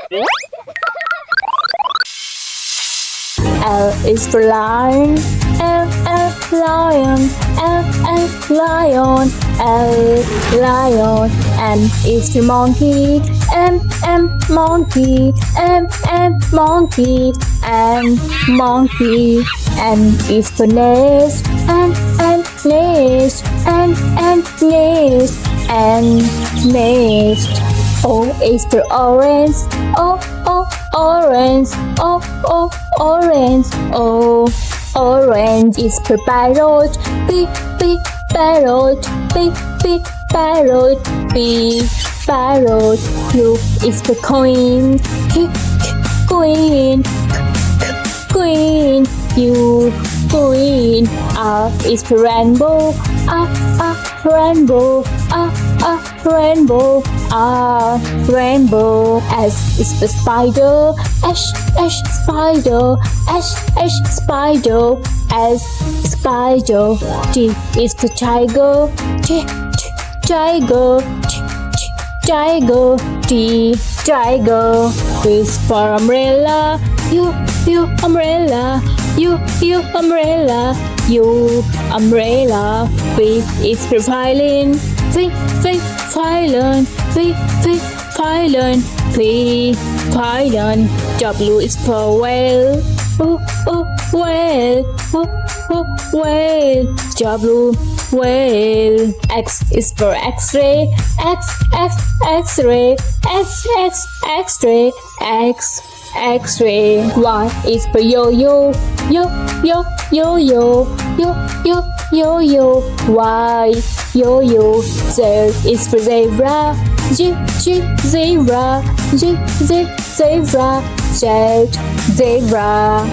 L is for lion. L lion. L lion. L lion. M is for monkey. M monkey. M monkey. M monkey. N is for nest. N nest. N nest. N nest. O is for orange. O orange. O orange. O orange is for parrot. P parrot. P parrot. P parrot. Q is for queen. Queen. Queen. Q queen. R is for rainbow. Rainbow. Rainbow. R rainbow. S is for spider. S spider. S spider. S spider. T is for tiger. Tiger. Tiger. T tiger. U is for umbrella. U umbrella. U umbrella. U umbrella. V is for violin. V violin. V violin. P violin. W is for whale. Whale. Whale. W whale. X is for X-ray. X-ray. X-ray. X-ray. Y is for yo-yo. Yo-yo. Y. Yo-yo. Z is for zebra. Zebra. Zebra. Z. Zebra.